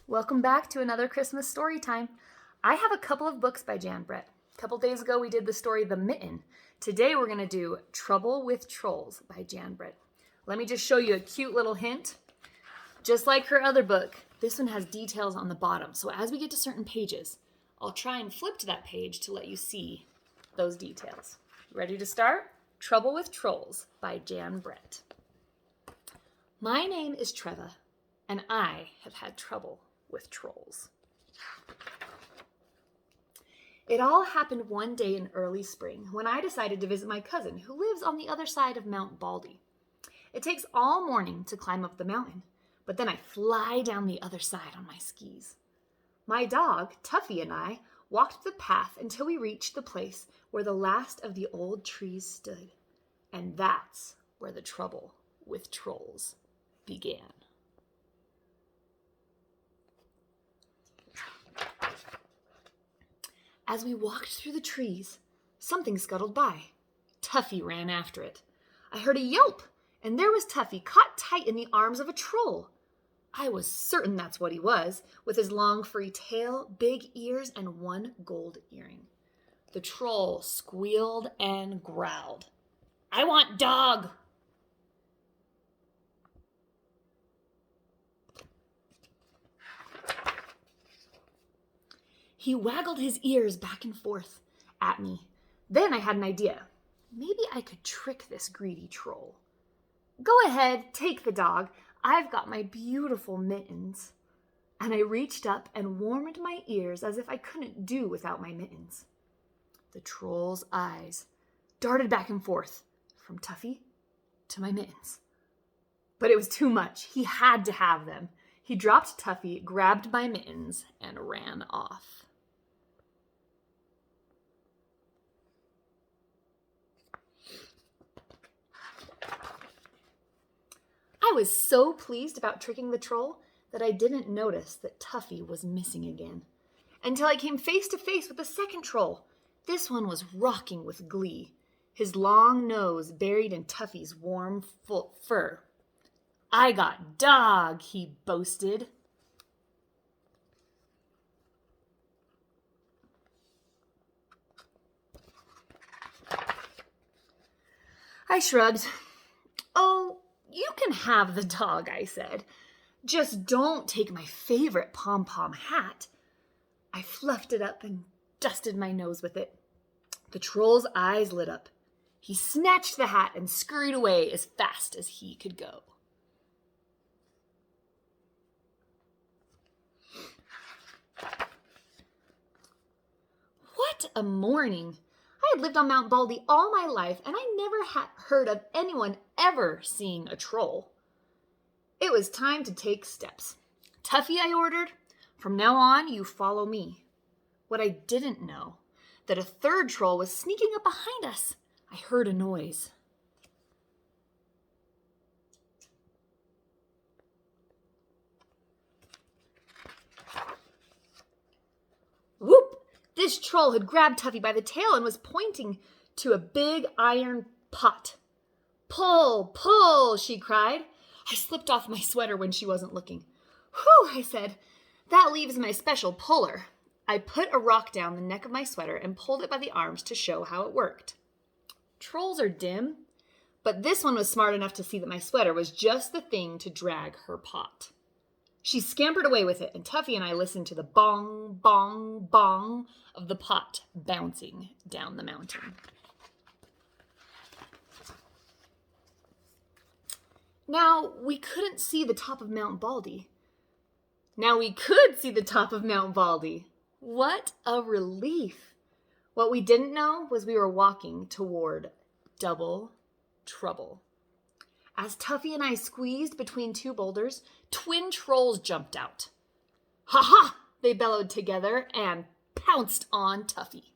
Welcome back to another Christmas story time. I have a couple of books by Jan Brett. A couple days ago we did the story The Mitten. Today we're going to do Trouble with Trolls by Jan Brett. Let me just show you a cute little hint. Just like her other book, this one has details on the bottom. So as we get to certain pages, I'll try and flip to that page to let you see those details. Ready to start? Trouble with Trolls by Jan Brett. My name is Treva, and I have had trouble with trolls. It all happened one day in early spring when I decided to visit my cousin who lives on the other side of Mount Baldy. It takes all morning to climb up the mountain, but then I fly down the other side on my skis. My dog, Tuffy, and I walked the path until we reached the place where the last of the old trees stood. And that's where the trouble with trolls began. As we walked through the trees, something scuttled by. Tuffy ran after it. I heard a yelp, and there was Tuffy caught tight in the arms of a troll. I was certain that's what he was, with his long furry tail, big ears, and one gold earring. The troll squealed and growled. "I want dog!" He waggled his ears back and forth at me. Then I had an idea. Maybe I could trick this greedy troll. "Go ahead, take the dog. I've got my beautiful mittens." And I reached up and warmed my ears as if I couldn't do without my mittens. The troll's eyes darted back and forth from Tuffy to my mittens. But it was too much. He had to have them. He dropped Tuffy, grabbed my mittens, and ran off. I was so pleased about tricking the troll that I didn't notice that Tuffy was missing again, until I came face to face with the second troll. This one was rocking with glee, his long nose buried in Tuffy's warm fur. "I got dog," he boasted. I shrugged. "Oh, you can have the dog," I said. "Just don't take my favorite pom-pom hat." I fluffed it up and dusted my nose with it. The troll's eyes lit up. He snatched the hat and scurried away as fast as he could go. What a morning! I had lived on Mount Baldy all my life, and I never had heard of anyone ever seeing a troll. It was time to take steps. "Tuffy," I ordered, "from now on, you follow me." What I didn't know, that a third troll was sneaking up behind us. I heard a noise. Whoop! This troll had grabbed Tuffy by the tail and was pointing to a big iron pot. "Pull, pull," she cried. I slipped off my sweater when she wasn't looking. "Whew," I said. "That leaves my special puller." I put a rock down the neck of my sweater and pulled it by the arms to show how it worked. Trolls are dim, but this one was smart enough to see that my sweater was just the thing to drag her pot. She scampered away with it, and Tuffy and I listened to the bong, bong, bong of the pot bouncing down the mountain. Now, we couldn't see the top of Mount Baldy. Now we could see the top of Mount Baldy. What a relief! What we didn't know was we were walking toward double trouble. As Tuffy and I squeezed between two boulders, twin trolls jumped out. "Ha ha!" they bellowed together and pounced on Tuffy.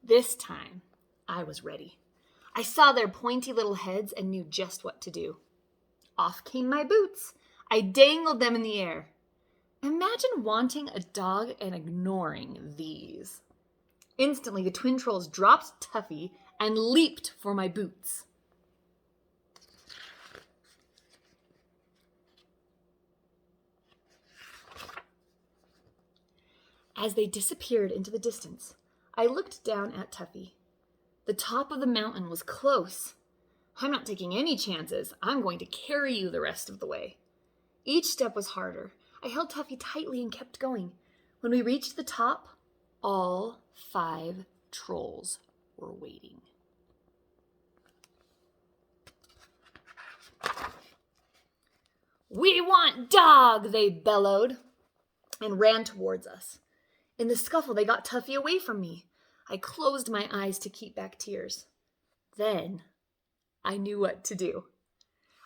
This time, I was ready. I saw their pointy little heads and knew just what to do. Off came my boots. I dangled them in the air. Imagine wanting a dog and ignoring these. Instantly, the twin trolls dropped Tuffy and leaped for my boots. As they disappeared into the distance, I looked down at Tuffy. The top of the mountain was close. I'm not taking any chances. I'm going to carry you the rest of the way. Each step was harder. I held Tuffy tightly and kept going. When we reached the top, all 5 trolls were waiting. "We want Dog," they bellowed, and ran towards us. In the scuffle, they got Tuffy away from me. I closed my eyes to keep back tears. Then I knew what to do.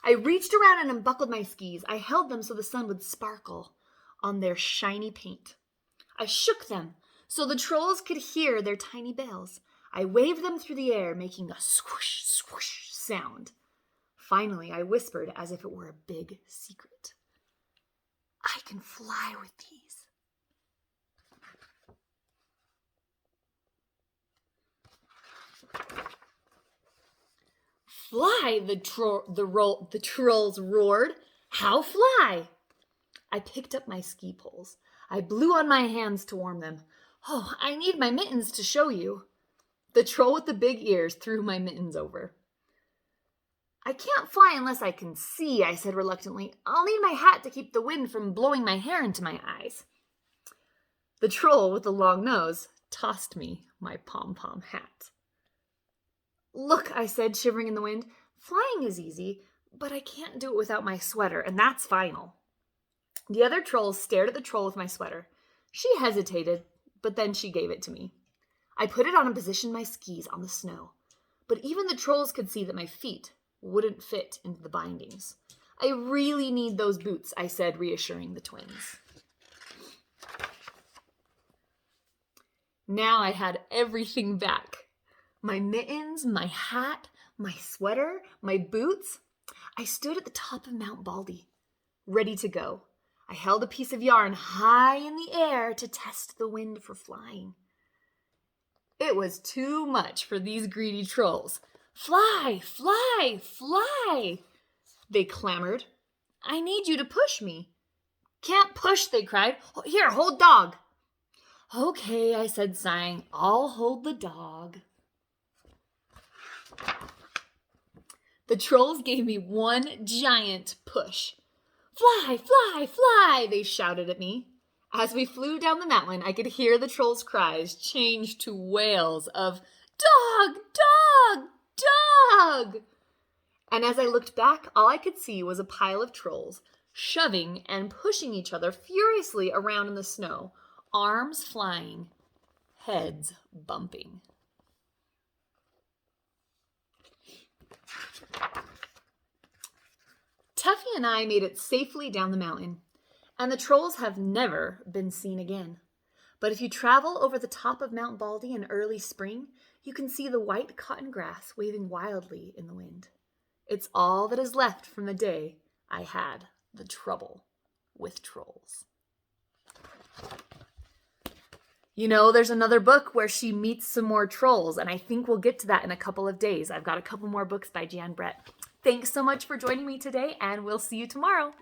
I reached around and unbuckled my skis. I held them so the sun would sparkle on their shiny paint. I shook them so the trolls could hear their tiny bells. I waved them through the air, making a swoosh, swoosh sound. Finally, I whispered as if it were a big secret. "I can fly with these." "Fly," the trolls roared. "How fly?" I picked up my ski poles. I blew on my hands to warm them. "Oh, I need my mittens to show you." The troll with the big ears threw my mittens over. "I can't fly unless I can see," I said reluctantly. "I'll need my hat to keep the wind from blowing my hair into my eyes." The troll with the long nose tossed me my pom-pom hat. "Look," I said, shivering in the wind, "flying is easy, but I can't do it without my sweater, and that's final." The other trolls stared at the troll with my sweater. She hesitated, but then she gave it to me. I put it on and positioned my skis on the snow, but even the trolls could see that my feet wouldn't fit into the bindings. "I really need those boots," I said, reassuring the twins. Now I had everything back. My mittens, my hat, my sweater, my boots. I stood at the top of Mount Baldy, ready to go. I held a piece of yarn high in the air to test the wind for flying. It was too much for these greedy trolls. "Fly, fly, fly," they clamored. "I need you to push me." "Can't push," they cried. "Here, hold Dog." "Okay," I said, sighing. "I'll hold the dog." The trolls gave me one giant push. "Fly, fly, fly," they shouted at me. As we flew down the mountain, I could hear the trolls' cries change to wails of "Dog, dog, dog!" And as I looked back, all I could see was a pile of trolls shoving and pushing each other furiously around in the snow, arms flying, heads bumping. Tuffy and I made it safely down the mountain, and the trolls have never been seen again. But if you travel over the top of Mount Baldy in early spring, you can see the white cotton grass waving wildly in the wind. It's all that is left from the day I had the trouble with trolls. You know, there's another book where she meets some more trolls, and I think we'll get to that in a couple of days. I've got a couple more books by Jan Brett. Thanks so much for joining me today, and we'll see you tomorrow.